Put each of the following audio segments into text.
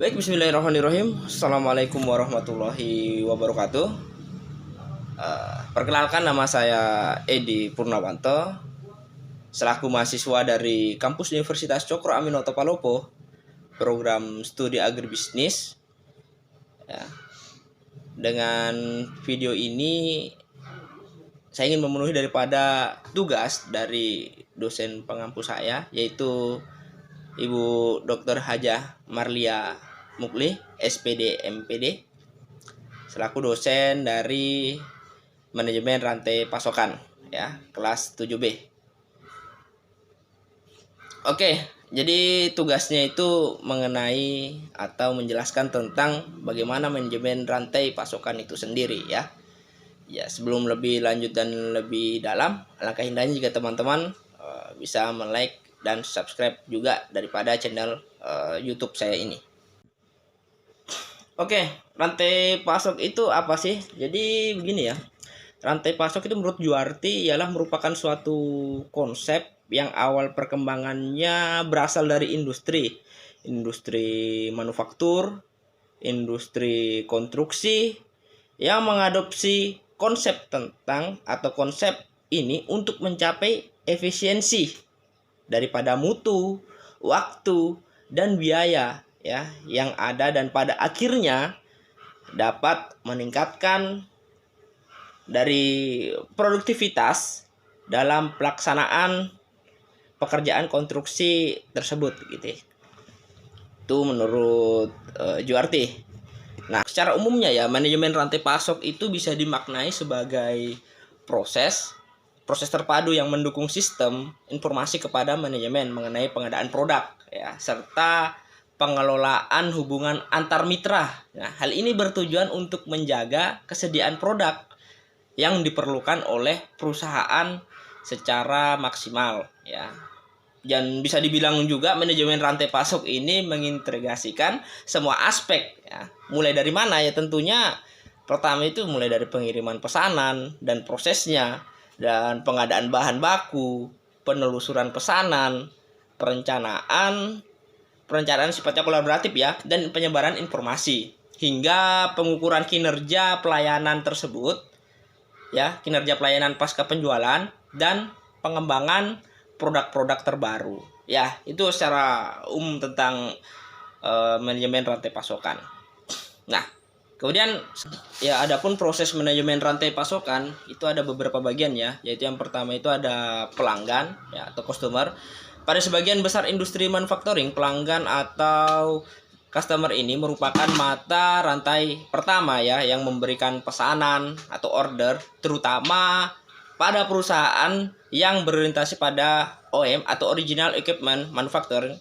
Baik, bismillahirrahmanirrahim. Assalamualaikum warahmatullahi wabarakatuh. Perkenalkan, nama saya Edi Purnawanto, selaku mahasiswa dari kampus Universitas Cokro Aminoto Palopo, program studi agribisnis. Ya. Dengan video ini saya ingin memenuhi daripada tugas dari dosen pengampu saya, yaitu Ibu Dr. Hajah Marlia Mukli, SPD MPD, selaku dosen dari manajemen rantai pasokan, ya, kelas 7B. Oke, jadi tugasnya itu mengenai atau menjelaskan tentang bagaimana manajemen rantai pasokan itu sendiri, ya. Ya, sebelum lebih lanjut dan lebih dalam, alangkah indahnya jika teman-teman bisa like dan subscribe juga daripada channel YouTube saya ini. Oke, rantai pasok itu apa sih? Jadi begini ya. Rantai pasok itu menurut Juarti ialah merupakan suatu konsep yang awal perkembangannya berasal dari industri manufaktur, industri konstruksi yang mengadopsi konsep tentang atau konsep ini untuk mencapai efisiensi daripada mutu, waktu, dan biaya, ya, yang ada, dan pada akhirnya dapat meningkatkan dari produktivitas dalam pelaksanaan pekerjaan konstruksi tersebut, gitu. Itu menurut Juarti. Nah, secara umumnya ya, manajemen rantai pasok itu bisa dimaknai sebagai proses terpadu yang mendukung sistem informasi kepada manajemen mengenai pengadaan produk, ya, serta pengelolaan hubungan antar mitra. Nah, hal ini bertujuan untuk menjaga kesediaan produk yang diperlukan oleh perusahaan secara maksimal, ya. Dan bisa dibilang juga manajemen rantai pasok ini mengintegrasikan semua aspek, ya. Mulai dari mana ya, tentunya pertama itu mulai dari pengiriman pesanan dan prosesnya, dan pengadaan bahan baku, penelusuran pesanan, perencanaan sifatnya kolaboratif, ya, dan penyebaran informasi hingga pengukuran kinerja pelayanan tersebut, ya, kinerja pelayanan pasca penjualan dan pengembangan produk-produk terbaru. Ya, itu secara umum tentang manajemen rantai pasokan. Nah, kemudian ya, adapun proses manajemen rantai pasokan itu ada beberapa bagian, ya, yaitu yang pertama itu ada pelanggan, ya, atau customer. Pada sebagian besar industri manufacturing, pelanggan atau customer ini merupakan mata rantai pertama, ya, yang memberikan pesanan atau order, terutama pada perusahaan yang berorientasi pada OEM atau Original Equipment Manufacturing,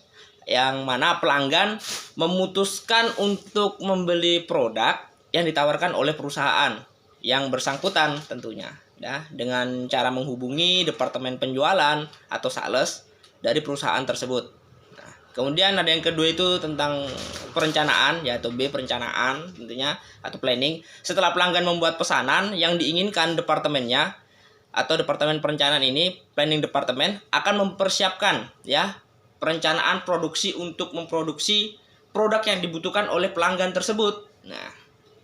yang mana pelanggan memutuskan untuk membeli produk yang ditawarkan oleh perusahaan yang bersangkutan tentunya, ya, dengan cara menghubungi departemen penjualan atau sales dari perusahaan tersebut. Nah, kemudian ada yang kedua itu tentang perencanaan, ya, atau B, perencanaan tentunya, atau planning. Setelah pelanggan membuat pesanan yang diinginkan, departemennya atau departemen perencanaan ini, planning departemen, akan mempersiapkan, ya, perencanaan produksi untuk memproduksi produk yang dibutuhkan oleh pelanggan tersebut. Nah,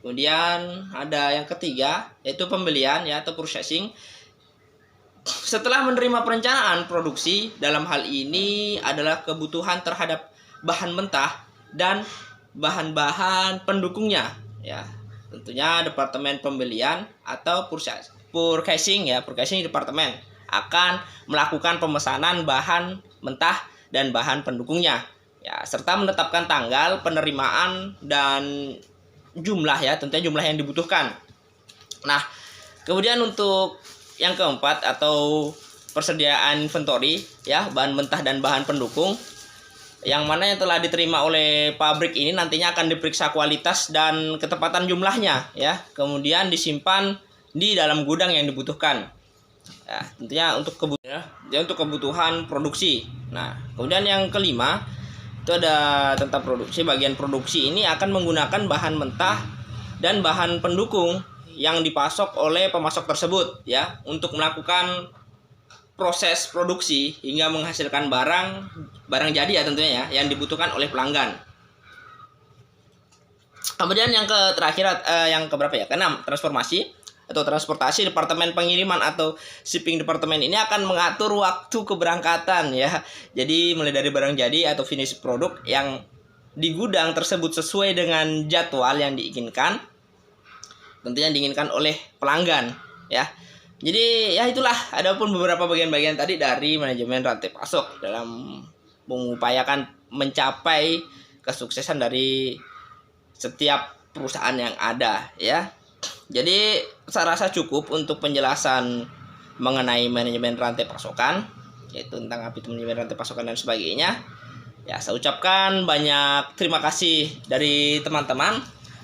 kemudian ada yang ketiga, yaitu pembelian, ya, atau purchasing. Setelah menerima perencanaan produksi, dalam hal ini adalah kebutuhan terhadap bahan mentah dan bahan-bahan pendukungnya, ya. Tentunya departemen pembelian atau purchasing, ya, purchasing departemen akan melakukan pemesanan bahan mentah dan bahan pendukungnya, ya, serta menetapkan tanggal penerimaan dan jumlah, ya, tentunya jumlah yang dibutuhkan. Nah, kemudian untuk yang keempat atau persediaan inventory, ya, bahan mentah dan bahan pendukung, yang mana yang telah diterima oleh pabrik ini nantinya akan diperiksa kualitas dan ketepatan jumlahnya, ya, kemudian disimpan di dalam gudang yang dibutuhkan, ya, tentunya untuk kebutuhan produksi. Nah, kemudian yang kelima itu ada tentang produksi. Bagian produksi ini akan menggunakan bahan mentah dan bahan pendukung yang dipasok oleh pemasok tersebut, ya, untuk melakukan proses produksi hingga menghasilkan barang jadi, ya, tentunya, ya, yang dibutuhkan oleh pelanggan. Kemudian yang terakhir, yang keberapa ya? Keenam, transformasi atau transportasi. Departemen pengiriman atau shipping departemen ini akan mengatur waktu keberangkatan ya. Jadi mulai dari barang jadi atau finish produk yang di gudang tersebut sesuai dengan jadwal yang diinginkan, tentunya diinginkan oleh pelanggan ya. Jadi ya itulah, adapun beberapa bagian-bagian tadi dari manajemen rantai pasok dalam mengupayakan mencapai kesuksesan dari setiap perusahaan yang ada ya. Jadi saya rasa cukup untuk penjelasan mengenai manajemen rantai pasokan, yaitu tentang apa itu manajemen rantai pasokan dan sebagainya. Ya, saya ucapkan banyak terima kasih dari teman-teman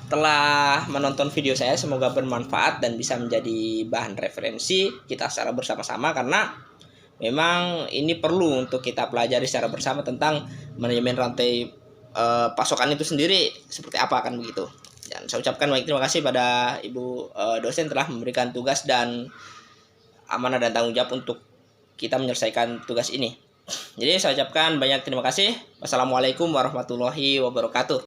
telah menonton video saya. Semoga bermanfaat dan bisa menjadi bahan referensi kita secara bersama-sama, karena memang ini perlu untuk kita pelajari secara bersama tentang manajemen rantai pasokan itu sendiri seperti apa, kan begitu. Dan saya ucapkan banyak terima kasih pada Ibu dosen telah memberikan tugas dan amanah dan tanggung jawab untuk kita menyelesaikan tugas ini. Jadi saya ucapkan banyak terima kasih. Wassalamualaikum warahmatullahi wabarakatuh.